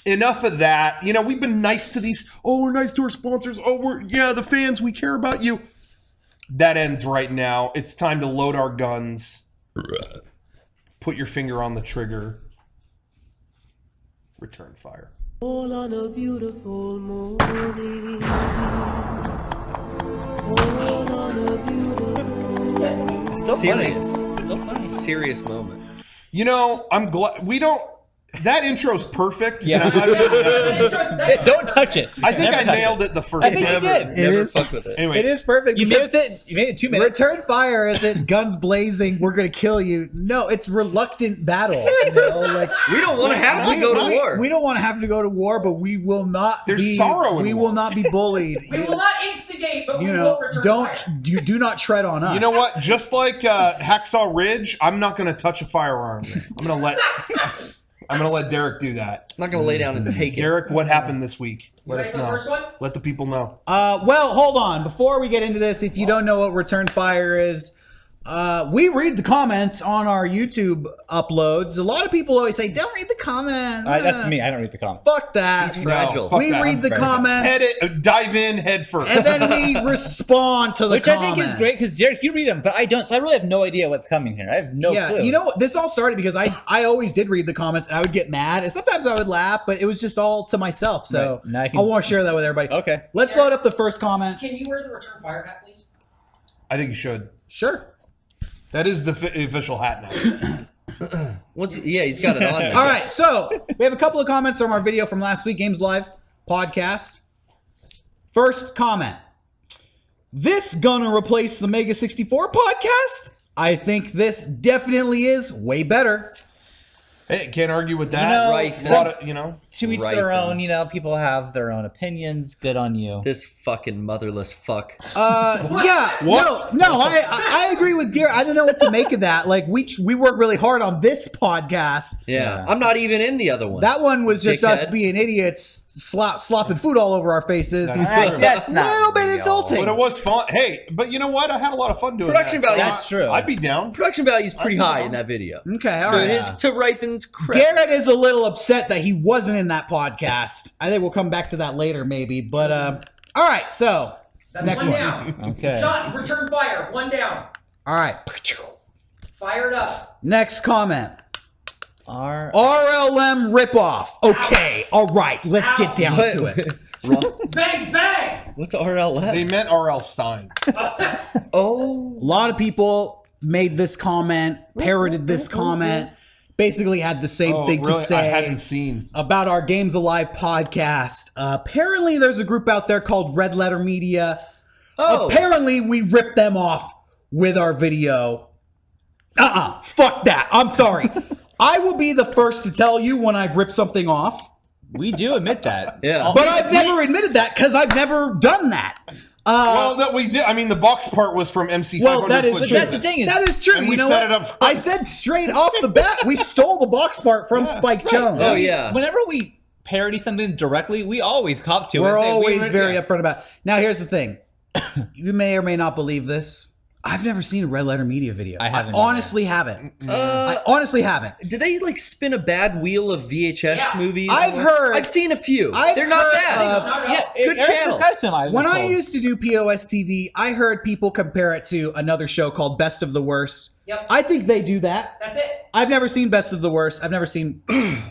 enough of that. You know, we've been nice to these. Oh, we're nice to our sponsors. Oh, the fans. We care about you. That ends right now. It's time to load our guns. Put your finger on the trigger. Return fire. All on a beautiful morning. All on a beautiful morning. It's still Serious. funny. Still funny. It's a serious moment. You know, I'm glad we don't. That intro's perfect. Yeah. Don't touch it. I think Never I touch nailed it the first I think time. you did. Never is- fuck with it. Anyway, It is perfect. You because made it 2 minutes. Return fire isn't guns blazing. We're gonna kill you. No, it's reluctant battle. You know, like We don't want to have to go to war. we don't want to have to go to war, but we will not. There's sorrow in We war. will not be bullied. We will not instigate, but You we know, will return don't fire. do not tread on us. you know what? Just like Hacksaw Ridge, I'm not going to touch a firearm. I'm going to let Derek do that. I'm not going to lay down and take it. Derek, what happened this week? You Let ready us for the know. first one? Let the people know. Well, hold on. Before we get into this, if you don't know what return fire is, we read the comments on our YouTube uploads. A lot of people always say, "Don't read the comments." That's me. I don't read the comments. Fuck that. He's fragile. fuck We that. read the Fragile. comments, Dive in head first. and then we respond to the Which comments. I think is great because Derek, you read them, but I don't. So I really have no idea what's coming here. I have no clue. You know what? This all started because I always did read the comments, and I would get mad, and sometimes I would laugh, but it was just all to myself. So Right. Now I I can- want to share that with everybody. Okay. Let's load up the first comment. Can you wear the return fire hat, please? I think you should. Sure. That is the official hat now. Yeah, he's got it on. All right, so we have a couple of comments from our video from last week, Games Live podcast. First comment. This gonna replace the Mega64 podcast? I think this definitely is way better. Hey, can't argue with that. You know, Right. A lot of, you know. To each Right their then. own. You know, people have their own opinions. Good on you. This fucking motherless fuck. Yeah, What? no, I agree with Garrett. I don't know what to make of that. Like we work really hard on this podcast. Yeah. Yeah. I'm not even in the other one. That one was just us Dickhead. being idiots, slopping food all over our faces. That's and true. stuff. That's a not little bit real. insulting. But it was fun. Hey, but you know what? I had a lot of fun doing Production that. value. That's true. I'd be down. Production value is pretty high in that video. Okay, all So right. his to Rythen's credit. Garrett is a little upset that he wasn't in that podcast. I think we'll come back to that later, maybe. But all right. So That's next one one. down. Okay. Sean, return fire. One down. All right. Fire it up. Next comment. R. RLM ripoff. Okay. All right. Let's get down What? to it. Bang, bang! What's RLM? They meant R.L. Stein. Oh. A lot of people made this comment, parroted this comment, basically had the same thing to really? say. I hadn't seen. About our Games Alive podcast. Apparently, there's a group out there called Red Letter Media. Oh. Apparently, we ripped them off with our video. Fuck that. I'm sorry. I will be the first to tell you when I've ripped something off, We do admit that. Yeah. but I've never admitted that because I've never done that. Well, no, we did. I mean, the box part was from MC500. Well, that is Foot true. That's the thing is, That is true. And You we know set what? it up I said straight off the bat, we stole the box part from Spike Jones. Oh, yeah. whenever we parody something directly, we always cop to it. We're and say, always were- very yeah. upfront about it. Now, here's the thing. You may or may not believe this. I've never seen a Red Letter Media video. I haven't honestly haven't. I honestly haven't. Did they like spin a bad wheel of VHS Yeah. movies? I've heard- I've seen a few. I've They're not heard bad. of- Not at Yeah, all. Good Eric channel. describes them, I was When I told. used to do POS TV, I heard people compare it to another show called Best of the Worst. Yep. I think they do that. That's it. I've never seen Best of the Worst. I've never seen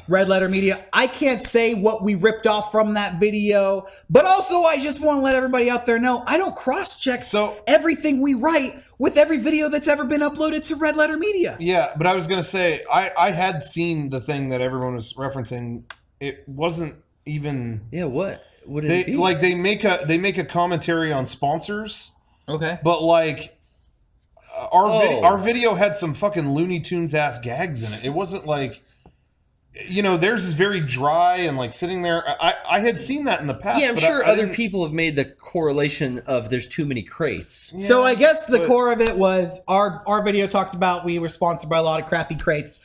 Red Letter Media. I can't say what we ripped off from that video, but also I just want to let everybody out there know I don't cross-check So- everything we write with every video that's ever been uploaded to Red Letter Media. Yeah, but I was gonna say I had seen the thing that everyone was referencing. It wasn't even. Yeah, what? What did They it be? like they make a commentary on sponsors, Okay. but like Oh. our video had some fucking Looney Tunes ass gags in it. It wasn't like. Theirs is very dry and like sitting there. I had seen that in the past. Yeah, I'm but sure I other didn't- people have made the correlation of there's too many crates. So I guess the but- core of it was our video talked about we were sponsored by a lot of crappy crates.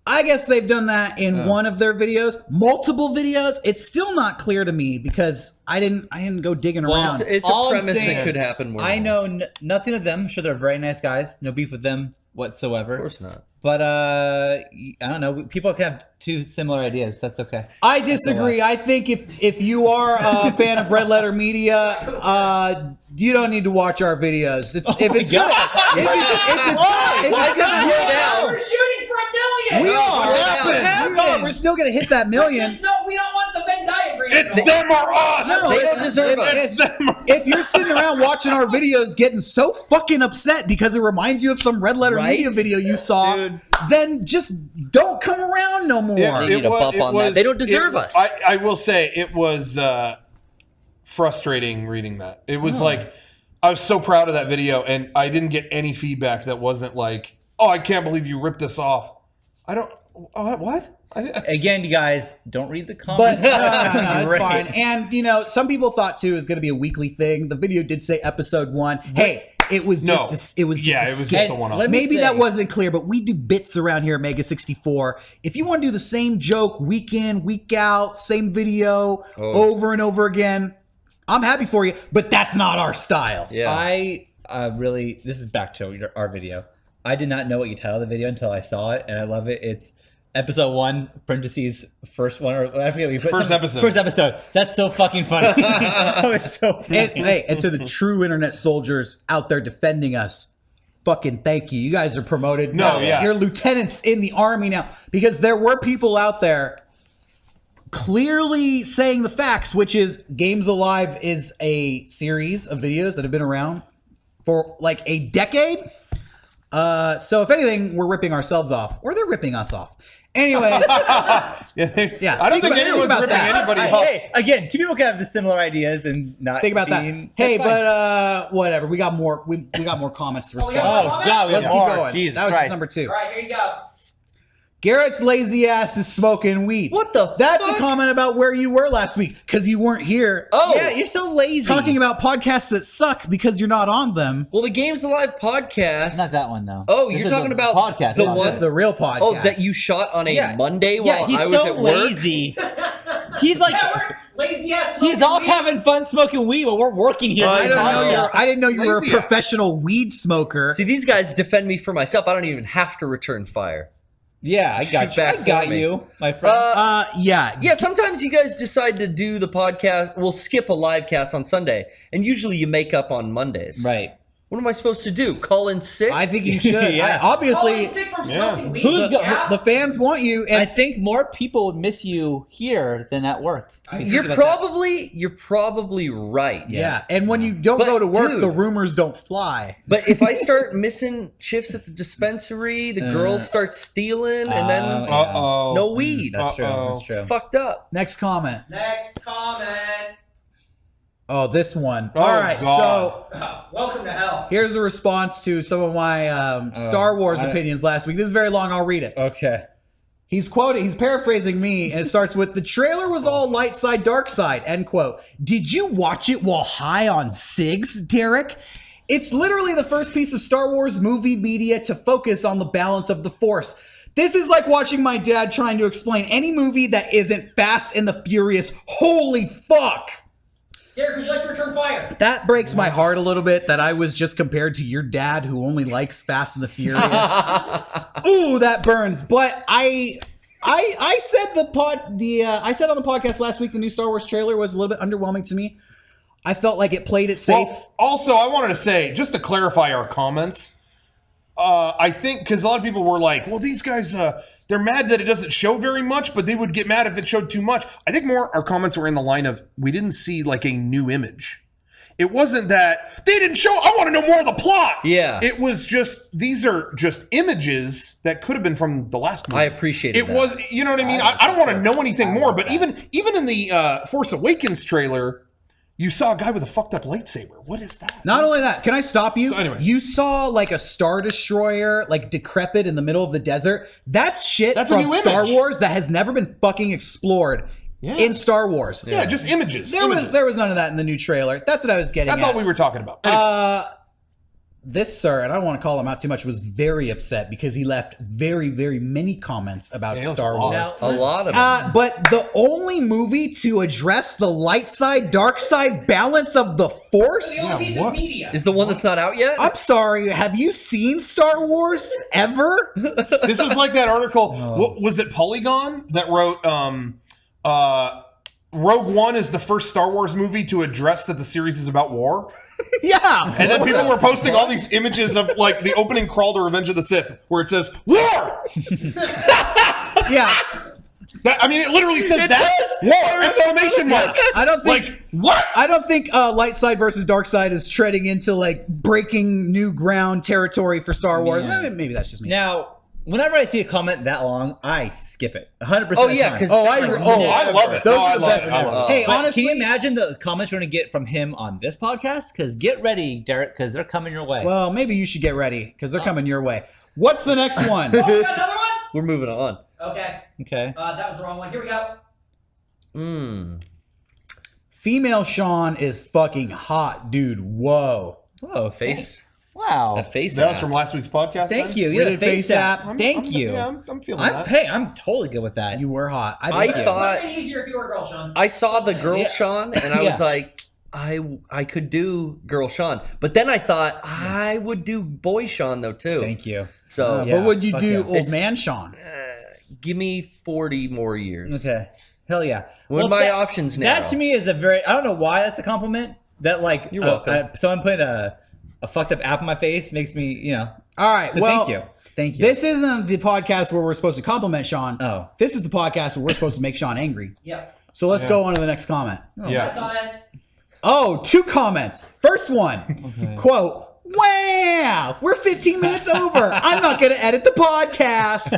I guess they've done that in one of their videos, multiple videos. It's still not clear to me because I didn't go digging Well, around. It's a All I'm premise saying- that could happen more I than know once. nothing of them. I'm sure they're very nice guys. No beef with them whatsoever. Of course not. But I don't know. People can have two similar ideas. That's okay. I disagree. I think if you are a fan of Red Letter Media, you don't need to watch our videos. If it's good, if Why is it slow down? We're shooting for $1 million. we are. happened? We're still gonna hit that million. We don't want the Venn diagram. It's them or us. No, They don't deserve us. It's them. If you're sitting around watching our videos getting so fucking upset because it reminds you of some Red Letter Right? Media video you saw, Dude. then just don't come around no more. Yeah, They need a bump on that. They don't deserve us. I will say it was frustrating reading that. It was like I was so proud of that video, and I didn't get any feedback that wasn't like, "Oh, I can't believe you ripped this off." I don't. What? Again, you guys, don't read the comments. But no, it's Great. fine. And you know, some people thought too it was going to be a weekly thing. The video did say episode 1. Hey, it was No. just it was just Yeah, a it was skit. just a one-off. Let me Maybe say- that wasn't clear, but we do bits around here at Mega64. If you want to do the same joke week in, week out, same video over and over again, I'm happy for you. But that's not our style. Yeah. I really, this is back to our video. I did not know what you titled the video until I saw it, and I love it. It's episode 1, parentheses, first one, or I forget what you put. First episode. First episode. That's so fucking funny. That was so funny. And, hey, and to the true internet soldiers out there defending us, fucking thank you. You guys are promoted. No, yeah. You're lieutenants in the army now. Because there were people out there clearly saying the facts, which is Games Alive is a series of videos that have been around for like a decade. So if anything, we're ripping ourselves off, or they're ripping us off. Anyways, Yeah, Yeah, I don't think think about- anyone's think about ripping that. anybody off. Hey, again, two people can have the similar ideas and not think about that. being, Hey, that's fine. but whatever. We got more. We got more comments to Oh, we respond. got to. more Oh god, we Let's have keep more. going. Jesus that was Christ. just number 2. All right, here you go. Garrett's lazy ass is smoking weed. What the That's fuck? a comment about where you were last week because you weren't here. Oh, Yeah, you're so lazy. Talking about podcasts that suck because you're not on them. well, the Games Alive podcast. Not that one though. Oh, This you're is talking the about podcast. the not one- This is the real podcast. Oh, that you shot on a Yeah. Monday Yeah, while he's I was so at work. lazy. He's like, Yeah, we're lazy ass. he's off having fun smoking weed while we're working here. I didn't know you were a Lazy ass. professional weed smoker. See, these guys defend me for myself. I don't even have to return fire. Yeah, I got Shoot you. I back got for me. you, my friend. Yeah. Yeah, sometimes you guys decide to do the podcast. We'll skip a live cast on Sunday, and usually you make up on Mondays. right. What am I supposed to do? Call in sick? I think you should. Yeah. Obviously, sick from Yeah. smoking weed. Who's go- Yeah. the fans want you. I And think more people would miss you here than at work. If you You're think about probably right. yeah. And when you don't But, go to work, dude- the rumors don't fly. But if I start missing shifts at the dispensary, the girls start stealing, and then Yeah. Uh-oh. no weed. That's true. Uh-oh. That's true. Fucked up. Next comment. Next comment. Oh, this one. Oh, All right. God. So Welcome to hell. here's a response to some of my Star Wars opinions last week. This is very long. I'll read it. Okay. He's paraphrasing me, and it starts with, "The trailer was all light side, dark side," end quote. Did you watch it while high on cigs, Derek? It's literally the first piece of Star Wars movie media to focus on the balance of the Force. This is like watching my dad trying to explain any movie that isn't Fast and the Furious. Holy fuck! Derek, would you like to return fire? That breaks my heart a little bit that I was just compared to your dad who only likes Fast and the Furious. Ooh, that burns. But I said I said on the podcast last week the new Star Wars trailer was a little bit underwhelming to me. I felt like it played it safe. Well, also, I wanted to say, just to clarify our comments, I think, because a lot of people were like, well, these guys, they're mad that it doesn't show very much, but they would get mad if it showed too much. I think more our comments were in the line of, we didn't see like a new image. It wasn't that they didn't show, I want to know more of the plot. Yeah. It was just, these are just images that could have been from the last movie. I appreciated it that. was, you know what I mean? I don't want to know anything more, but even in the Force Awakens trailer, you saw a guy with a fucked up lightsaber. What is that? Not only that, can I stop you? So anyway. You saw like a Star Destroyer, like decrepit in the middle of the desert. That's shit That's a from new Star image. Wars that has never been fucking explored in Star Wars. Yeah, just images. There was none of that in the new trailer. That's what I was getting That's at. all we were talking about. Anyway. this sir, and I don't want to call him out too much, was very upset because he left very, very many comments about Yeah, he left Star a lot. Wars. A lot of them. But the only movie to address the light side, dark side balance of the Force? The only piece what? of media. Is the one that's not out yet? I'm sorry, have you seen Star Wars ever? This is like that article. What was it? Polygon that wrote. Rogue One is the first Star Wars movie to address that the series is about war. Yeah. And then people were posting all these images of like the opening crawl to Revenge of the Sith where it says war. Yeah. That, I mean, it literally says that war exclamation mark. I don't think Like what? I don't think light side versus dark side is treading into like breaking new ground territory for Star Wars. Yeah. Maybe that's just me. Now, whenever I see a comment that long, I skip it 100%. Oh, of the yeah, time. 'cause- I love it. Those No, are I the love best it. I ever. love it. Hey, But honestly, can you imagine the comments we're going to get from him on this podcast? Because get ready, Derek, because they're coming your way. well, maybe you should get ready because they're coming your way. What's the next one? Oh, we got another one? We're moving on. Okay. Okay. That was the wrong one. Here we go. Female Sean is fucking hot, dude. Whoa. Whoa, Face. Wow. That face. That was app. from last week's podcast. Thank then? you. We Yeah, did face face app. app. Thank you. Yeah, I'm feeling that. Hey, I'm totally good with that. You were hot. I Thank you. Would thought have been easier if you were a girl, Sean. I saw the girl Yeah. Sean, and I was Yeah. like, I could do girl Sean, but then I thought I would do boy Sean though too. Thank you. So Yeah. What would you fuck do, yeah. old It's- man Sean? give me 40 more years. Okay. Hell yeah. What are my options now? That to me is a very, I don't know why that's a compliment. That like, You're welcome. someone put a fucked up app in my face makes me, you know. All right. But Well, thank you. Thank you. this isn't the podcast where we're supposed to compliment Sean. Oh. This is the podcast where we're supposed to make Sean angry. Yep. So let's Yeah. go on to the next comment. Last Yeah. comment. Oh, 2 comments. First one, quote, wow, we're 15 minutes over. I'm not going to edit the podcast.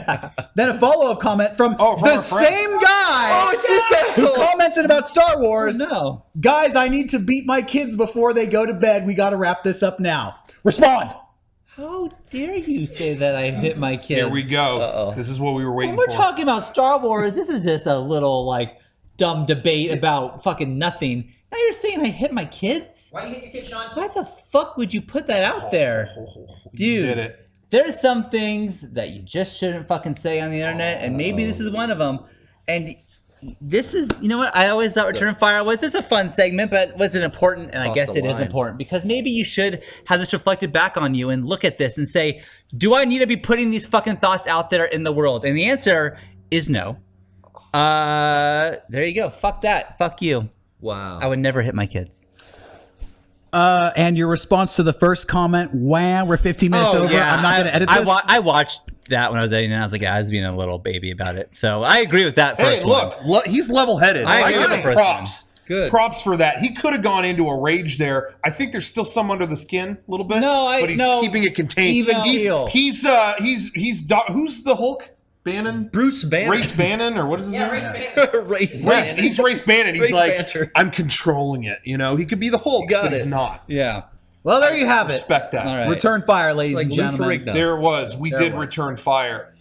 Then a follow-up comment from Oh, from the our friend. same guy Oh, it's this who asshole. commented about Star Wars. No. Guys, I need to beat my kids before they go to bed. We got to wrap this up now. Respond. How dare you say that I hit my kids? Here we go. Uh-oh. This is what we were waiting When we're for. talking about Star Wars, this is just a little like dumb debate about fucking nothing. Now you're saying I hit my kids? Why you hit your kid, Sean? Why the fuck would you put that out there? You Dude. did it. There's some things that you just shouldn't fucking say on the internet, and maybe this is one of them. And this is, you know what? I always thought Return Fire was just a fun segment, but was it important? And I Crossed guess the it is line. important because maybe you should have this reflected back on you and look at this and say, do I need to be putting these fucking thoughts out there in the world? And the answer is no. There you go. Fuck that. Fuck you. Wow. I would never hit my kids. And your response to the first comment, wow, we're 15 minutes over. I'm not going to edit this. I watched that when I was editing, and I was like, I was being a little baby about it. So I agree with that. Hey, First one. look, he's level-headed. I agree give with him the first props. one. Good. Props for that. He could have gone into a rage there. I think there's still some under the skin, a little bit. No, but he's no. keeping it contained. Even he's keel. who's the Hulk? Bannon? Bruce Banner. Race Bannon, or what is his Yeah, name? race Banner. Race. He's Race Bannon. He's Race like, banter. I'm controlling it. You know, he could be the Hulk, got but he's it. not. Yeah. Well, there you have it. Respect that. All right. Return Fire, ladies Like and Lou gentlemen. Ferrigno. There it was. We There did it was. return fire.